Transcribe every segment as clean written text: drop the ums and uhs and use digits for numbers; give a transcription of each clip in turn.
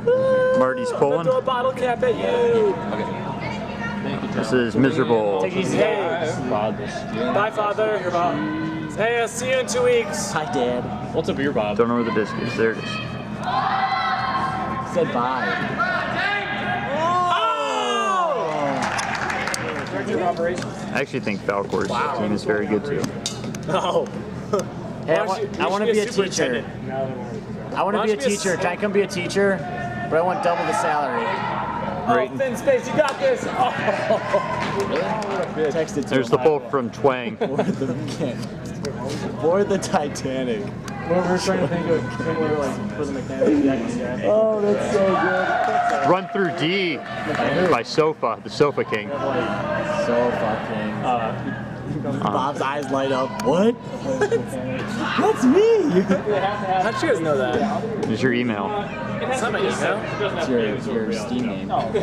Marty's pulling. Throw a bottle cap at you. This is miserable. Take it easy. Bye, Father. Hey, I'll see you in 2 weeks. Hi, Dad. What's up, your Bob? Don't know where the disc is. There it is. Said bye. I actually think Falcor's team is very good too. No. Hey, I want to be a teacher. I want to be a teacher. Can I come be a teacher? But I want double the salary. Oh, thin space, you got this. Oh. Texted to There's the pull from Twang. Board the Titanic. We were trying to think of similar, like, for the mechanics. Oh, that's so good. Run through D by Sofa, the Sofa King. So fucking. Bob's eyes light up. What? That's me. How'd you guys know that? Here's your email. It's not my email. It's your Steam name. It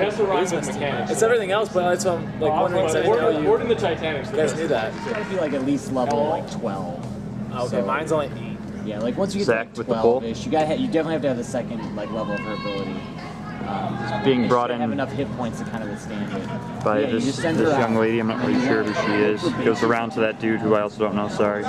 has to rise with mechanics. It's everything else, but that's what I'm like wondering. I didn't know Board in the Titanic. you guys knew that. It's gotta be like at least level like 12. Okay, So- mine's only 8. Yeah, like once you get Zach to with the like pull. 12-ish, you definitely have to have the second like level of her ability. Being and brought she in have enough hit points to kind of withstand it. by Yeah, you this just send this her young out. lady. I'm not really sure who she is. Goes around to that dude who I also don't know. Sorry.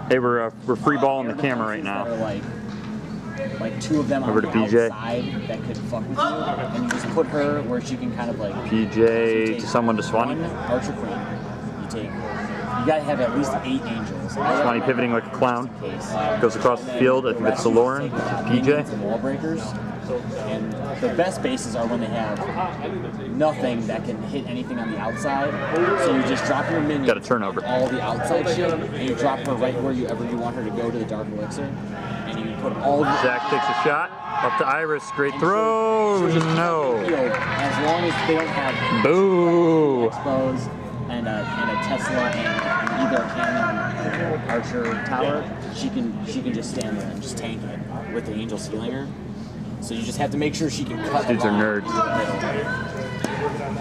Hey, we're free balling the camera right now. There are, like 2 of them Over on to the PJ. outside that could fuck with you, and you just put her where she can kind of like. PJ to someone to Swanee. One Archer Queen. You gotta have at least 8 angels. Swanee pivoting like a clown. Case. Goes across the field. I think it's to Lauren. PJ. Some wall breakers. And the best bases are when they have nothing that can hit anything on the outside. So you just drop your minion. Got a turnover. All the outside shit, and you drop her right wherever you want her to go to the Dark Elixir. And you put all the. Zach takes a shot. Up to Iris. Great throw. No. As long as they don't have Boo. expos and a Tesla and either a cannon or archer tower, she can just stand there and just tank it with the angel sealing her. So you just have to make sure she can cut. Dudes are nerds.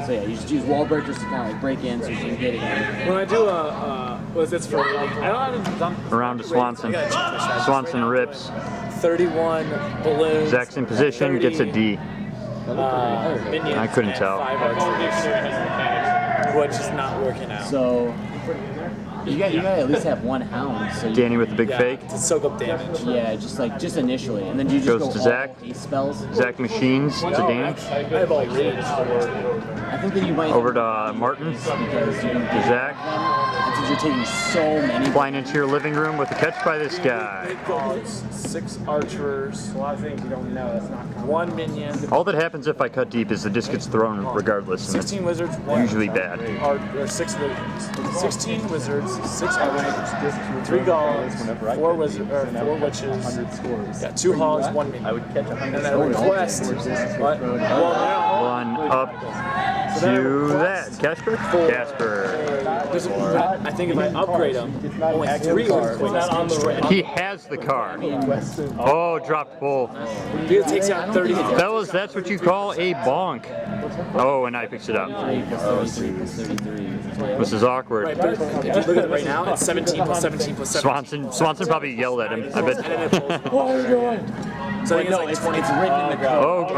So yeah, you just use wall breakers to kind of like break in so you can get in. When I do what's this for? I don't have done. Around to Swanson. Swanson rips. 31 balloons. Zach's in position. Gets a D. Minions. I couldn't and tell. 5 archers, which is not working out. So you gotta at least have 1 hound. So you, Danny with the big fake. To soak up damage. yeah, just initially, and then you just Goes go to all Zach. ace spells. Zach machines to Danny. I have all rage. I think that you might Over to Martin. because you can To Zach. since you're taking so many. Flying into your living room with a catch by this guy. Big dogs, 6 archers, A lot of things you don't know. That's not common. 1 minion, All that happens if I cut deep is the disc gets thrown regardless, and it's 16 wizards, 1 usually bad. or 6 wizards. 16 wizards, 6 archers, 3 golems, 4 wizards, or 4 witches. 100 scores. Yeah, 2 hogs, 1 minion. I would catch 100 And then a scores. request. What? Well, One up to that. Casper? Casper. I think if I upgrade them, only 3 earthquakes can strike. He has the car. Oh, dropped bull. It takes out 30. Fellas, that's what you call a bonk. Oh, and I picked it up. 33. This is awkward. Right, but if you look at it right now, it's 17 plus 17 plus 17. Swanson probably yelled at him. I bet. What are you doing? So I think No, it's like 20. it's written in the code.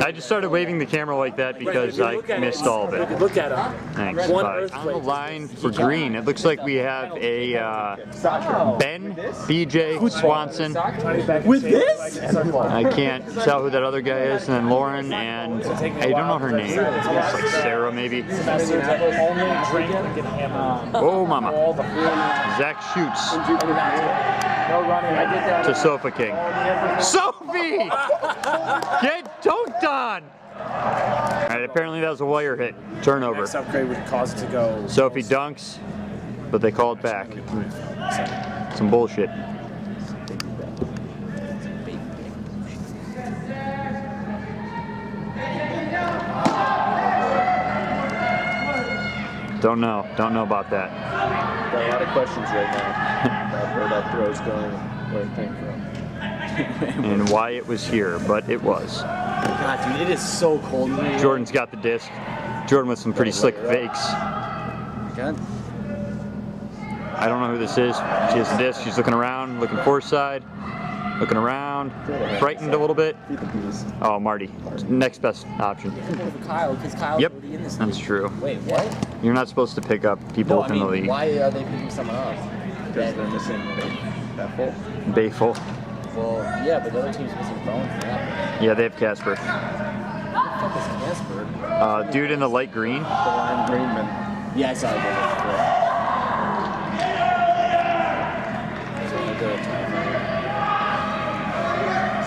I just started waving the camera like that because I missed all of it. Look at them. Thanks. One Bye. earthquake. On the line for green, it looks like we have a Ben, BJ, Swanson. With this? I can't tell who that other guy is, and then Lauren, and I don't know her name. It's like Sarah, maybe. Oh, mama. Zach shoots to Sofa King. Sophie! Get dunked on! Alright, apparently that was a wire hit. Turnover. Next upgrade would cause it to go. Sophie dunks, but they call it back. Some bullshit. Don't know about that. Got a lot of questions right now about where that throw's going, where it came from. And why it was here, but it was. God, dude, it is so cold in here. Jordan's got the disc. Jordan with some pretty slick fakes. God. I don't know who this is. She has the disc. She's looking around, looking four side. looking around, frightened a little bit. Feed the bees. Oh, Marty, next best option. For Kyle, because Kyle's Yep, already in this that's league. true. Wait, what? You're not supposed to pick up people No, I in the mean, league. why are they picking someone else? Because they're missing that full. Bayful. Well, yeah, but the other team's missing Bones and that. Yeah, they have Casper. Who the fuck is Casper? Dude in the light green. The lime green man. Yeah, I saw it.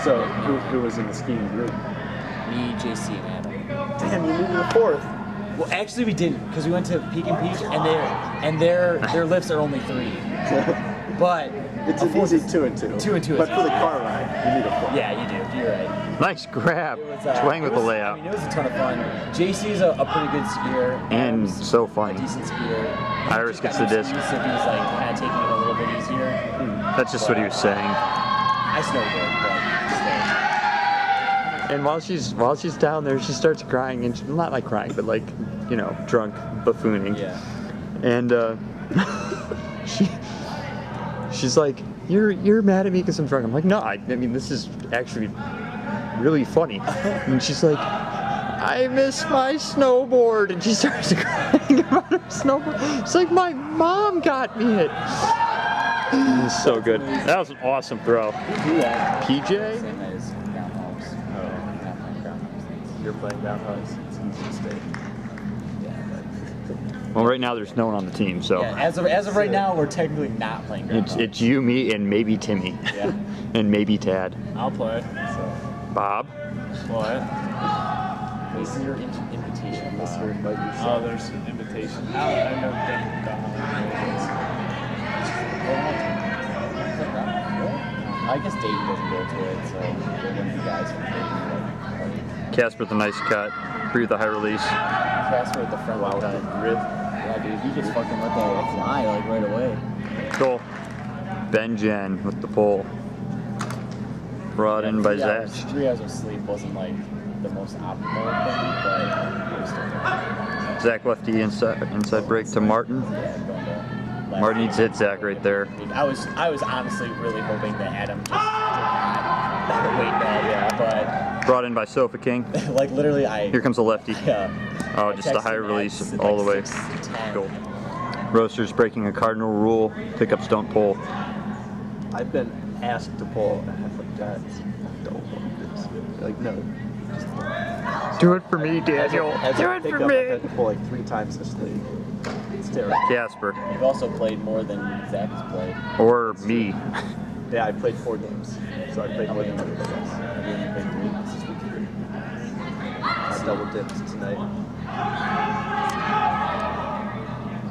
So who was in the skiing group? Me, JC, and Adam. Damn, you needed a fourth. Well, actually, we didn't, because we went to Peak and Peak, and their lifts are only 3. But It's a an fourth easy is- 2 and 2. 2 and 2 But is- for the car ride, you need a fourth. Yeah, you do. You're right. Nice grab. It was, Playing with it the was- layout. I mean, it was a ton of fun. JC's a pretty good skier. And Adam's so a funny. decent skier. Iris gets the disc. So he's like kind of taking it a little bit easier. That's just what he was saying. I snowboard, but still. And while she's down there, she starts crying, and not like crying, but like, you know, drunk, buffooning. Yeah. And she's like, you're mad at me because I'm drunk. I'm like, no, I mean, this is actually really funny. And she's like, I miss my snowboard, and she starts crying about her snowboard. It's like, my mom got me it. It's so good. That was an awesome throw. PJ? Same as Groundhogs. You're playing downhouse. It's easy to stay. Well, right now there's no one on the team, so Yeah, as of right now, we're technically not playing Groundhogs. it's you, me, and maybe Timmy, Yeah. and maybe Tad. I'll play. Bob. What? This is your invitation. Unless you're invited Oh, yourself. there's an invitation. I never don't know I guess Dayton doesn't go to it, so they're one of the guys from Dayton. Casper with a nice cut. Breathe the high release. Casper with the front Wow, cut. rip. Yeah, dude, you just fucking let that fly like right away. Cool. Ben Jen with the pull. Brought in by Zach. 3 hours of sleep wasn't like the most optimal thing, but it was still fun. Zach lefty inside break to Martin. Yeah, going to left. Martin needs to hit Zach right there. Dude, I was honestly really hoping that Adam just did not wait that, yeah, Brought in by Sofa King. but like literally Here comes a lefty. yeah. Oh, just a high release all the way. 6-10. Cool. Roasters breaking a cardinal rule. Pickups don't pull. I've been asked to pull, and I'm like, guys, don't want this. They're like, no. Do it for me, Daniel. As Do a it pickup, for I've me. had to pull like 3 times this league. It's terrible. Casper. You've also played more than Zach has played. Or me. Yeah, I played 4 games, so I played more than everybody else. Have you only played 3? This is week 3. I double dipped tonight.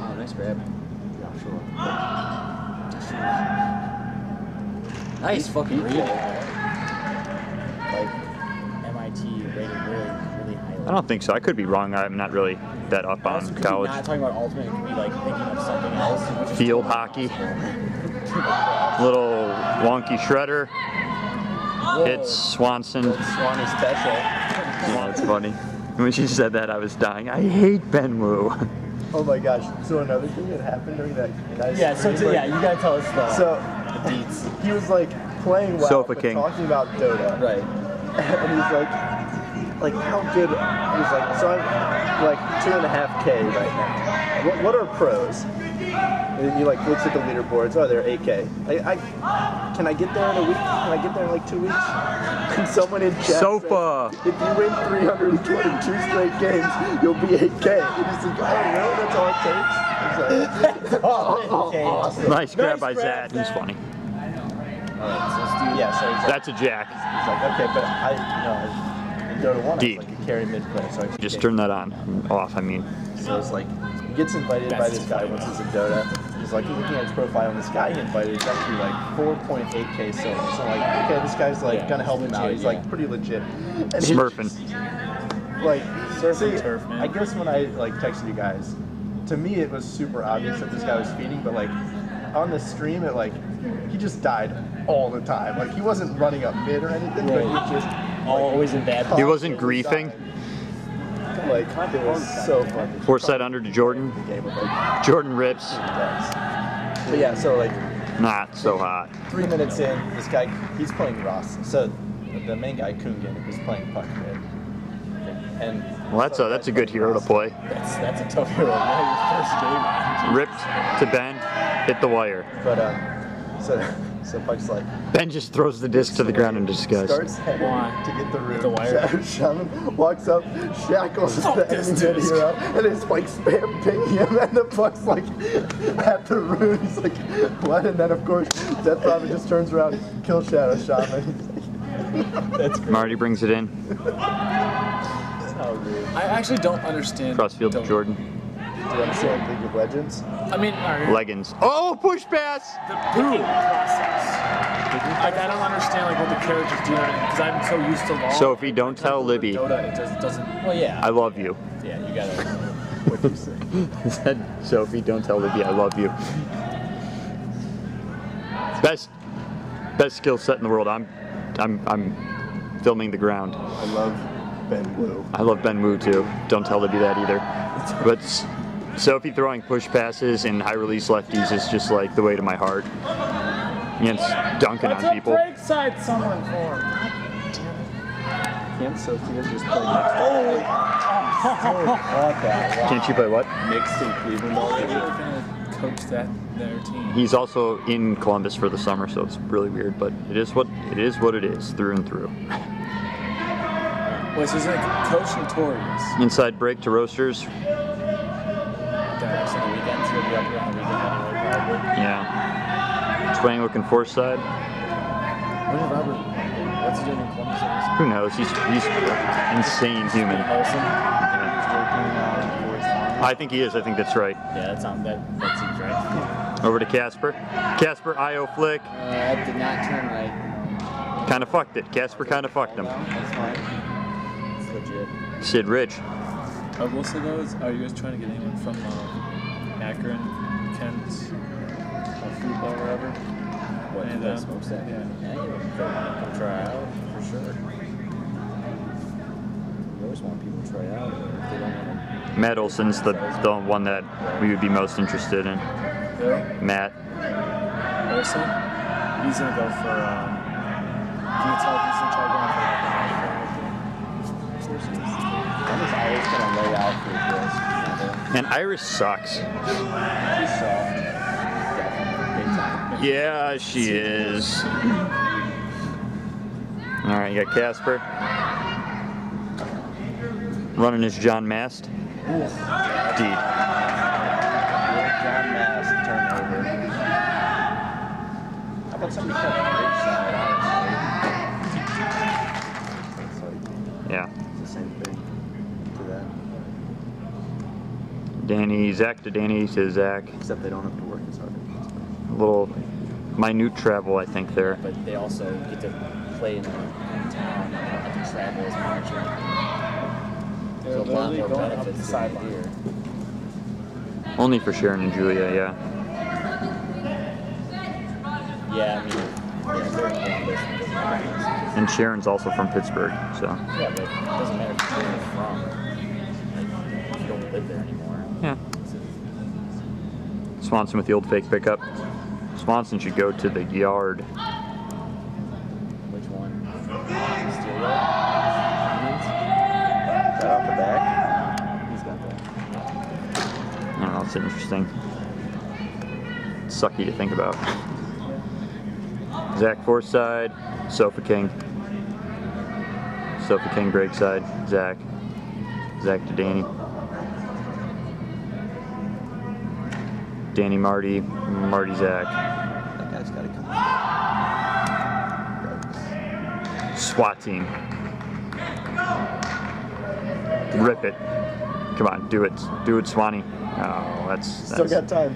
Oh, nice grab. Yeah, sure. Nice fucking read. Like MIT rated really highly. I don't think so. I could be wrong. I'm not really that up Also, on could be college. not talking about ultimate, it could be like thinking of something else. Which is Field totally hockey. possible. Little wonky shredder. Hits Swanson. Swanee special. Oh, it's funny. When she said that, I was dying. I hate Ben Wu. Oh my gosh. So another thing that happened during that guy's Yeah, so stream, yeah, you gotta tell us the So deets. he was like playing well, Sofa but King. talking about Dota. Right. And he's like how good? He's like, so I'm like 2.5K right now. What are pros? And he like looks at the leaderboards. Oh, they're 8K. Can I get there in a week? Can I get there in like 2 weeks? And someone in chat Sofa. said, if you win 322 straight games, you'll be 8K. And he's like, oh, really? That's all it takes? He's like, awesome. Nice grab by grab. Zach. He's funny. Alright, so let's do Yeah, so he's like, That's a jack. he's like, okay, but in Dota 1, I Deep. was like a carry mid player, so I Just turn that on. Off, I mean. So it's like, he gets invited by this guy once he's in Dota. He's like, he's looking at his profile, and this guy he invited is actually like 4.8K silver. So like, okay, this guy's like gonna help him out. legit, He's yeah. like pretty legit. And he- Smurfing. Like, Surf and see, turf, man. I guess when I like texted you guys, to me it was super obvious that this guy was feeding, but like on the stream, it like he just died all the time. Like he wasn't running up mid or anything, but he just always in bad. He wasn't constantly griefing. died. Like it was so fun. Four side under to Jordan. The game with like Jordan rips. But yeah, so like Not so hot. 3 minutes in, this guy, he's playing Ross. So the main guy, Kungan, is playing puck mid. And Well, that's a good hero to play. That's a tough hero. Now your first game on. Ripped to Ben, hit the wire. But so Puck's like Ben just throws the disc to the ground in disgust. starts heading to get the room. The wire. Shaman walks up, shackles the enemy mid hero, and it's like spam pinging him, and the Puck's like at the room. He's like, what? And then of course Death Robin just turns around and kills Shadow Shaman. That's great. Marty brings it in. How rude. I actually don't understand. Crossfield to Jordan. Do you understand League of Legends? I mean, alright. Leggings. Oh, push pass! The picking process. Like, I don't understand like what the characters do because I'm so used to LoL. Sophie, don't tell Libby. Dota, it just doesn't. Well, yeah. I love you. Yeah, you gotta. What do you say? Said Sophie, don't tell Libby I love you. Best skill set in the world. I'm filming the ground. I love Ben Wu. I love Ben Wu too. Don't tell Libby that either. But Sophie throwing push passes and high release lefties is just like the way to my heart. Against dunking on people. break side someone for him. Can't Sophia just play next? Oh, Can't you play what? mixed in Cleveland They're already. gonna coach their team. He's also in Columbus for the summer, so it's really weird. But it is what it is, through and through. Wait, so he's like coach notorious. Inside break to Roasters. On the weekends, he'll be up here on the weekend anyway, probably. Yeah. Swang looking force side. Where's Robert? What's he doing in Columbus? Who knows? He's insane human. I think he is. I think that's right. Yeah, that seems right. Over to Casper. Casper, IO flick. That did not turn right. Kind of fucked it. Casper kind of fucked him. That's fine. It's legit. Sid Rich. I will say though, are you guys trying to get anyone from Akron, Kent, football, whatever? What, And, you smoke that? yeah. Yeah, you can try out, for sure. We always want people to try out, if they don't want to. Matt Olson's the one that we would be most interested in. Yeah. Matt. Olsen? He's gonna go for, can you tell he's gonna try going for I'm just always going to lay out for this. And Iris sucks. She's soft. Definitely. Big time. Yeah, she is. All right, you got Casper. Running his John Mast. Indeed. John Mass turnover. How about somebody cut the big side, honestly? It's like, Yeah. it's the same thing to that. Zach to Danny to Zach. Except they don't have to work as hard. A little minute travel, I think, there. But they also get to play in town and don't have to travel as much. They're So a lot literally more going up the benefits than they sideline. do. Only for Sharon and Julia, yeah. Yeah, I mean, yeah, they're in Columbus. It doesn't matter. And Sharon's also from Pittsburgh, so. Yeah, but it doesn't matter if you're from. Like, you don't live there anymore. Yeah. Swanson with the old fake pickup. Swanson should go to the yard. Which one? Steel yard? Is that off the back? He's got that. I don't know, it's interesting. It's sucky to think about. Zach Force side, Sofa King. Sofa King break side, Zach. Zach to Danny. Danny Marty, Marty Zach. That guy's got to come. Yikes. SWAT team. Rip it. Come on, do it. Do it, Swanee. Oh, that's Still got time.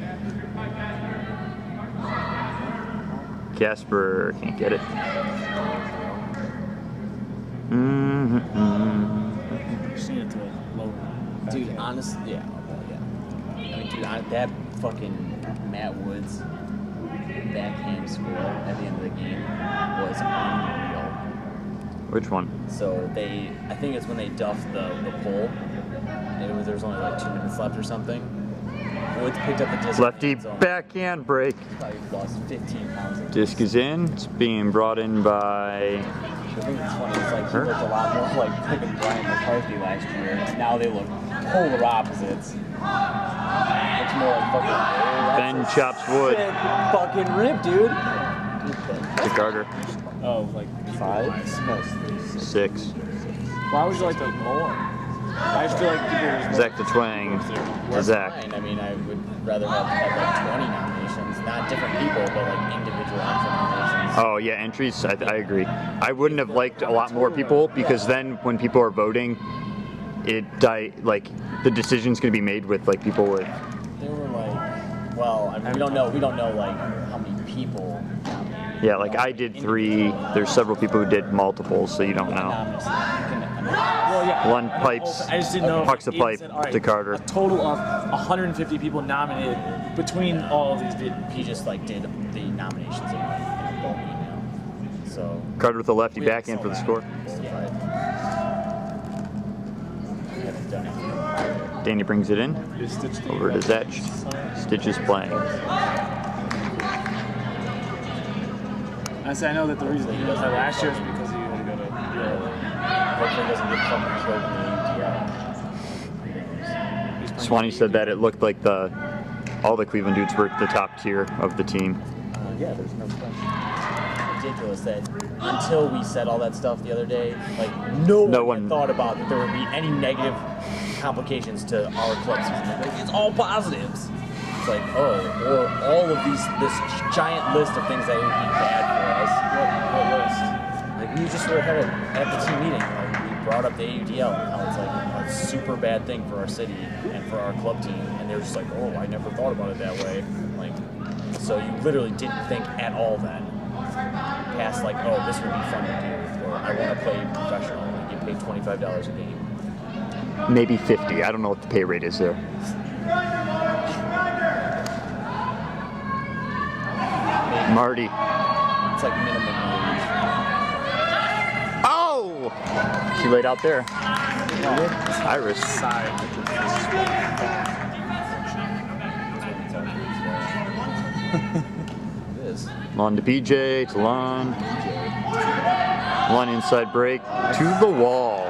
Casper can't get it. Just need it to lower. Dude, honestly, yeah. I mean, dude, that fucking Matt Woods backhand score at the end of the game was unreal. Which one? So I think it's when they duffed the pole. There was only like 2 minutes left or something. Woods picked up the disc. Lefty So backhand break. probably lost 15 pounds. Disc is in. It's being brought in by. I think it's funny. It's like he looked a lot more like freaking Brian McCarthy last year. Now they look polar opposites. Looks more like fucking. Ben chops wood Sick fucking rip, dude. to Carter. Oh, like 5? No, 6. why would you like to more? I just feel like people just Zach to Twang to That's Zach. fine. I mean, I would rather have like 20 nominations, not different people, but like individual entry nominations. Oh yeah, entries. I agree. I wouldn't have liked a lot more people because then when people are voting, like the decision's gonna be made with like people with. There were like, well, I mean, we don't know like how many people. Yeah, like I did 3. There's several people who did multiples, so you don't know. well, yeah. One pipes. I just didn't know. if Pucks a it pipe said, all right, to Carter. A total of 150 people nominated between all of these. He just like did the nominations in a bulk email. So Carter with a lefty We haven't backhand for the saw score. yeah. We haven't done it. Danny brings it in. Is Stitch the Over to Zach. Stitch is playing. I say I know that the reason he does that last year is because he had to go to. Hopefully, he doesn't get fucking killed in the ATL. Swanee said that it looked like all the Cleveland dudes were at the top tier of the team. Yeah, there's no question. Ridiculous that until we said all that stuff the other day, like no one had thought about that there would be any negative complications to our club season. Like, it's all positives. It's like, oh, or all of this giant list of things that would be bad for us. What list? Like we just were at the team meeting. Like we brought up the AUDL and how it's like a super bad thing for our city and for our club team, and they were just like, oh, I never thought about it that way. Like, so you literally didn't think at all then. Past like, oh, this would be fun to do, or I want to play professional and get paid $25 a game. Maybe 50. I don't know what the pay rate is there. Marty. It's like minimum wage. Oh! She laid out there. Iris. It is. Lon to PJ, to Lon. Lon inside break to the wall.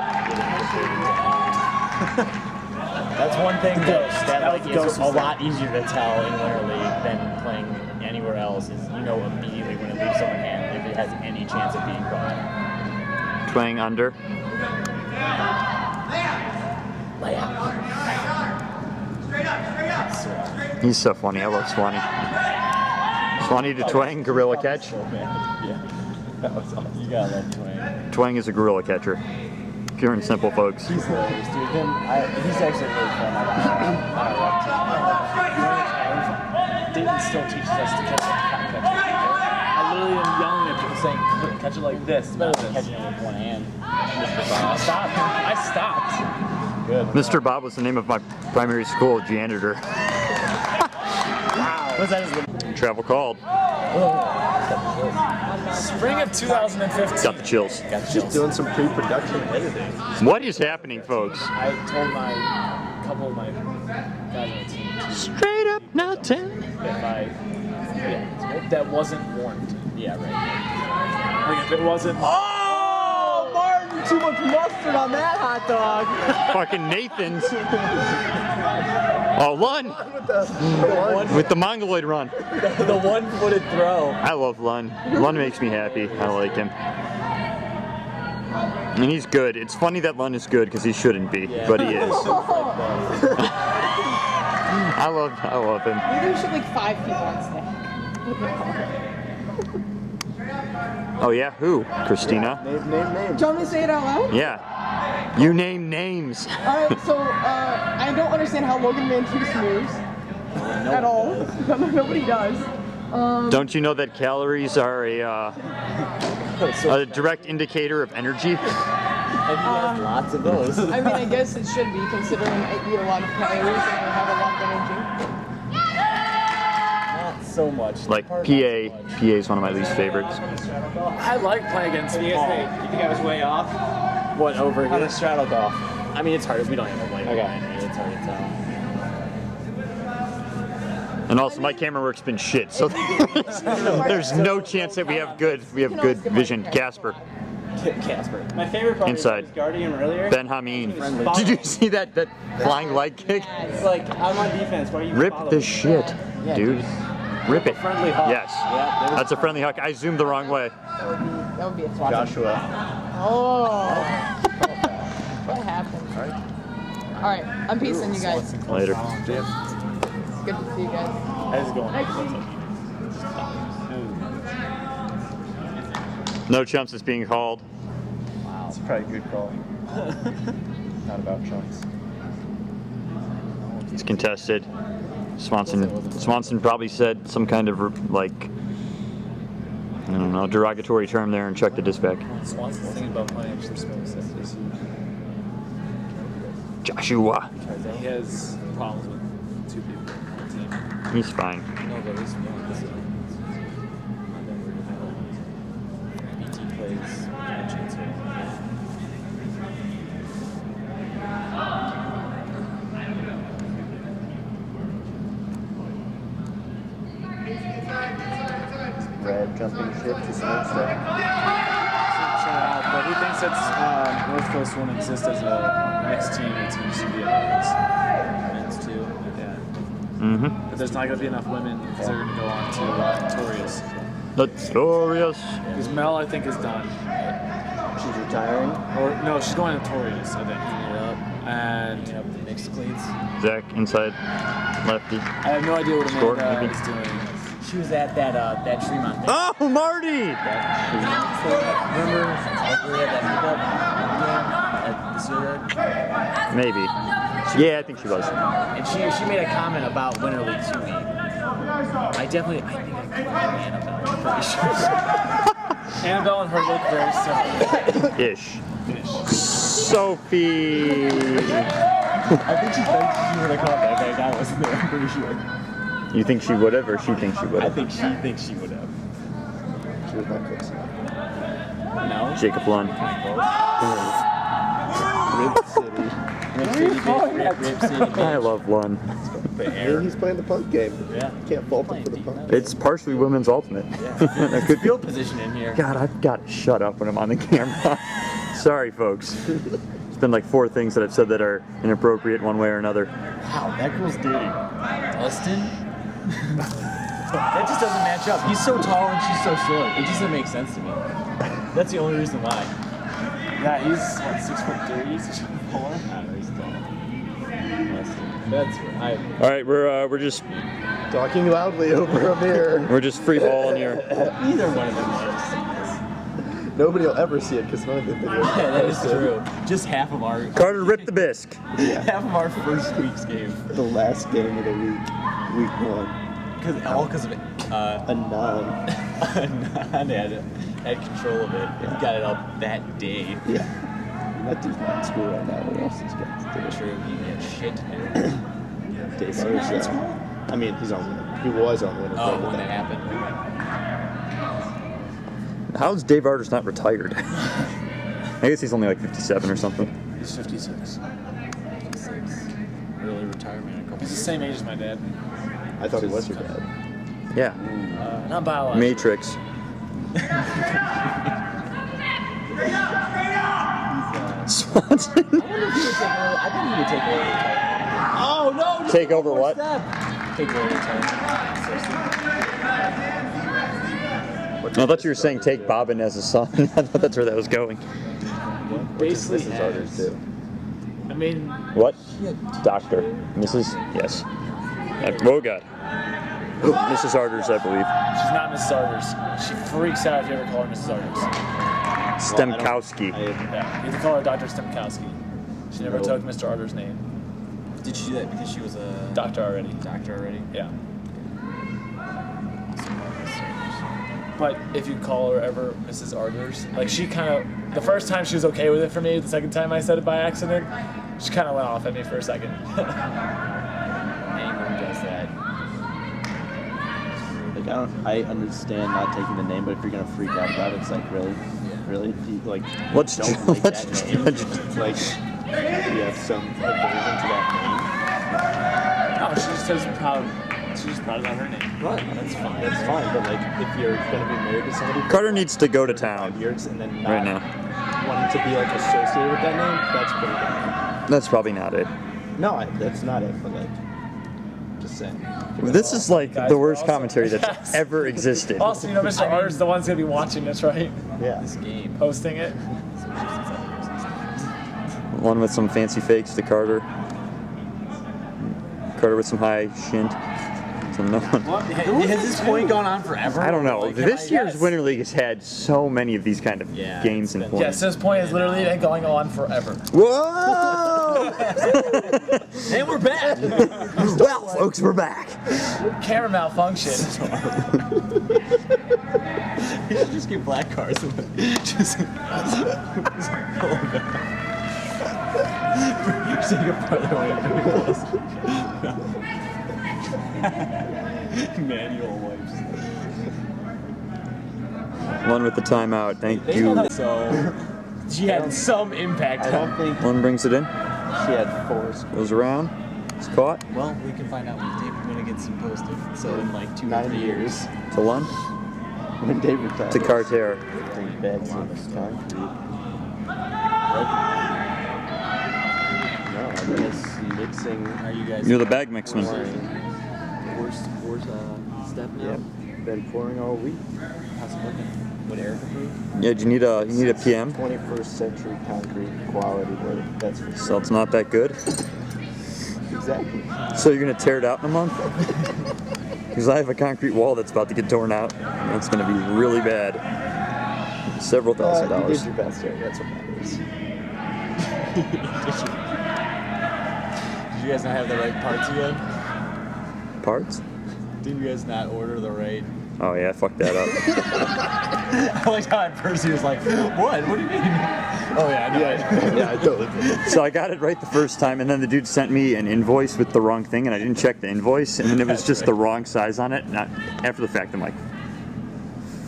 That's one thing that like is a lot easier to tell in winter league than playing anywhere else. Is you know immediately when it leaves someone's hand if it has any chance of being caught. Twang under. He's so funny. I love Swanee. Swanee to Twang, gorilla catch. Yeah, that was awesome. You gotta love Twang. Twang is a gorilla catcher. Pure and simple, folks. He's hilarious, dude. He's actually really fun on our team. Dayton still teaches us to catch it. I literally am yelling at people saying, catch it like this. It's better than Catching it with one hand. I stopped. Good. Mr. Bob was the name of my primary school janitor. What's that? Travel called. Spring of 2015. Got the chills. Just doing some pre-production editing. What is happening, folks? I told a couple of my guys on the team Straight up nothing. that wasn't warned. Yeah, right. Like if it wasn't. Oh, Martin! Too much mustard on that hot dog. Fucking Nathan's. Oh, Lund With with the Mongoloid run. The one-footed throw. I love Lund. Lund makes me happy. I like him. And he's good. It's funny that Lund is good because he shouldn't be, Yeah. but he is. I love him. Maybe we should like 5 people on stack. Oh yeah, who? Christina? name. Do you want me to say it out loud? Yeah. You name names. Alright, so I don't understand how Logan Manchus moves at all. Nobody does. Don't you know that calories are a direct indicator of energy? And he has lots of those. I mean, I guess it should be considering I eat a lot of calories and I have a lot of energy. Not so much. Like Not PA so much. is one of my least favorites. I like playing against Paul. You think I was way off? What over On here? the straddle golf. I mean, it's hard. We don't have a blame. Okay. It's hard to tell. And also, my camera work's been shit, so there's no chance that we have good vision. Casper, Casper. My favorite part Inside. was guarding him earlier. Ben Hameen. Did you see that flying leg kick? It's like, I'm on defense. Why are you Rip following the me? shit, Yeah, dude. Rip it. Friendly hawk. Yes. Yeah, That's a friendly hawk. I zoomed the wrong way. That would be a Joshua. Oh. What happened? All right. I'm peacing you guys. Later. Good to see you guys. How's it going? No chumps is being called. It's probably a good call. Not about chunks. It's contested. Swanson probably said some kind of like, I don't know, derogatory term there and checked the dispatch. Swanson's thinking about playing for smoke sectors. Joshua. He has problems with 2 people on the team. He's fine. No, but he's one. BT plays chance here. Red jumping ship to smokestack. But he thinks that North Coast won't exist as a next team. It's going to be men's too. Yeah. Mm-hmm. But there's not going to be enough women because they're going to go on to Notorious. Notorious. Because Mel, I think, is done. She's retiring. Or no, she's going to Notorious, I think. And the mixed cleats. Zach inside, lefty. I have no idea what Score, Amanda maybe. is doing. She was at that Tremont thing. Oh, Marty! Remember we had that hookup at the Sewer? Maybe. Yeah, I think she was. And she made a comment about Winter League 2 me. I think I could have Annabelle. I'm pretty sure. Annabelle and her look very similar. Ish. Sophie. I think she would have caught that. That guy wasn't there. I'm pretty sure. You think she would have, or she thinks she would I have? think she thinks she would have. She was not close enough. No. Jacob Lund. Rib City. Rip City. I love Lund. Hey, he's playing the punk game. Yeah. Can't fault him for the punk. It's partially women's ultimate. That could be. Field position in here. God, I've got to shut up when I'm on the camera. Sorry, folks. It's been like 4 things that I've said that are inappropriate one way or another. Wow, that girl's dating Dustin? That just doesn't match up. He's so tall and she's so short. It just doesn't make sense to me. That's the only reason why. Yeah, he's 6'3", 6'4". That's right. All right, we're just Talking loudly over a mirror. we're just free balling here. Either one of them was. Nobody will ever see it because none of the videos. Yeah, that is true. Just half of our Carter ripped the bisque. half of our first week's game. The last game of the week, week 1. Because of it. A 9. had control of it. He got it up that day. Yeah. That dude's not in school right now. What else is he got to do? True, he had shit to do. Dave Artis, I mean, he was on winter. Oh, break when at that happened. How's Dave Artis not retired? I guess he's only like 57 or something. He's 56. Early retirement. He's the same age as my dad. I thought he was your dad. Yeah. Not biological. Matrix. Swanson. I think he would take over the title. Oh no! just Take over one more what? step. Take over the title. I thought you were saying take Bobbin as a son. I thought that's where that was going. Basically, Mrs. Artis do. I mean, What? Doctor. Mrs. Yes. Oh, God. Mrs. Arders, I believe. she's not Mrs. Arders. She freaks out if you ever call her Mrs. Arders. Stemkowski. Yeah, you have to call her Dr. Stemkowski. She never took Mr. Arders' name. Did she do that because she was a Doctor already. doctor already? Yeah. But if you call her ever Mrs. Arders, like she kind of, the first time she was okay with it for me, the second time I said it by accident, she kind of went off at me for a second. Anyone does that. Like I understand not taking the name, but if you're gonna freak out about it, it's like really. Like Let's don't ju- like let's that name. judge. Like you have some aversion to that No, she just says proud She's proud about her name. What? That's fine. That's fine, but like if you're gonna be married to somebody for Carter needs to go to 5 town years and then not right now. wanting to be like associated with that name, that's pretty bad. That's probably not it. No, that's not it. But like, just saying. This is like Guys, the we're worst also- commentary that's Yes. ever existed. Also, Mr. Arter's the one's gonna be watching this, right? Yeah. This game. Posting it. One with some fancy fakes to Carter. Carter with some high shint. So no one. Has this point gone on forever? I don't know. Like, This year's Yes. Winter League has had so many of these kind of Yeah, games it's and been- points. Yes, this point has literally been going on forever. Whoa! and we're back. Well, folks, we're back. Camera malfunction. You should just get black cards and just take it farther away. Manual wipes. One with the timeout. Thank you. So she had some impact. I don't think One brings it in. she had Forrest. Goes around. It's caught. Well, we can find out when it gets posted. So in like 2 or 9 3 years. To Lund. When David died. To Carter. 3 bags of concrete. No, I guess mixing. Are you guys? You're the bag mixman. Worst step now. Yep. Been pouring all week. How's it looking? Would Erica be? Yeah, you need a PM. 21st century concrete quality wood. That's for So it's not that good. exactly. So you're gonna tear it out in a month? Because I have a concrete wall that's about to get torn out. And it's gonna be really bad. Several You $1,000s. did your best, Eric. That's what matters. Did you guys not have the right parts yet? Parts? Did you guys not order the right? Oh yeah, I fucked that up. I like how at first he was like, "What? What do you mean?" Oh yeah, I know. Yeah, I totally did. So I got it right the first time, and then the dude sent me an invoice with the wrong thing, and I didn't check the invoice, and then it was just the wrong size on it. And after the fact, I'm like,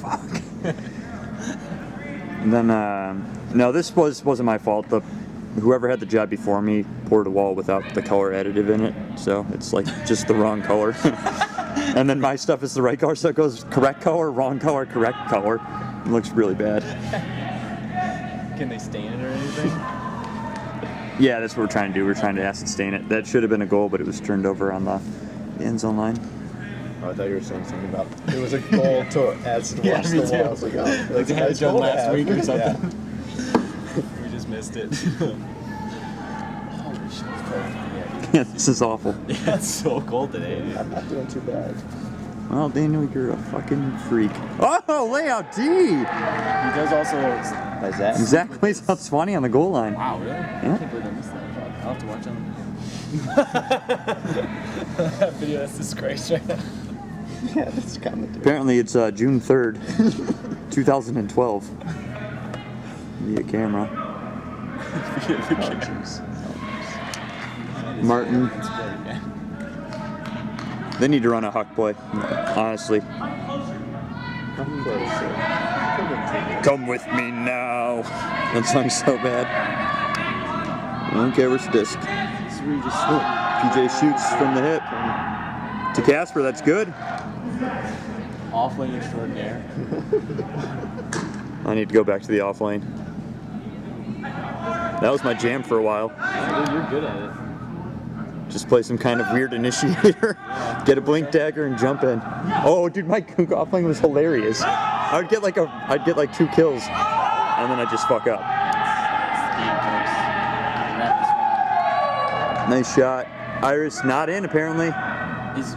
fuck. And then, no, this wasn't my fault. Whoever had the job before me poured a wall without the color additive in it, so it's like just the wrong color. And then my stuff is the right color, so it goes correct color, wrong color, correct color. It looks really bad. Can they stain it or anything? Yeah, that's what we're trying to do. We're trying to acid stain it. That should have been a goal, but it was turned over on the end zone line. Oh, I thought you were saying something about it was a goal to acid Yeah, wash me the too. walls. Like, oh, Like that's they a had it nice done goal to last have. week or something. Yeah. We just missed it. Holy shit, it's cold. Yeah, this is awful. Yeah, it's so cold today. Dude. I'm not doing too bad. Well, Daniel, you're a fucking freak. Oh, layout D! He does also. By Zach. Zach plays out 20 on the goal line. Wow, really? Yeah. I can't believe I missed that. I'll have to watch on. That video, that's disgrace right now. Yeah, that's commentary. Apparently, it's June 3rd, 2012. Via camera. Martin. They need to run a huck play, honestly. Come closer. Come with me now. That song's so bad. Okay, where's disc? So we just PJ shoots from the hip. To Casper, that's good. off lane extraordinaire. I need to go back to the off lane. That was my jam for a while. You're good at it. Just play some kind of weird initiator, get a blink dagger, and jump in. Oh, dude, my Kook off lane was hilarious. I'd get like 2 kills, and then I'd just fuck up. Wrap this one up. Nice shot. Iris not in apparently. Is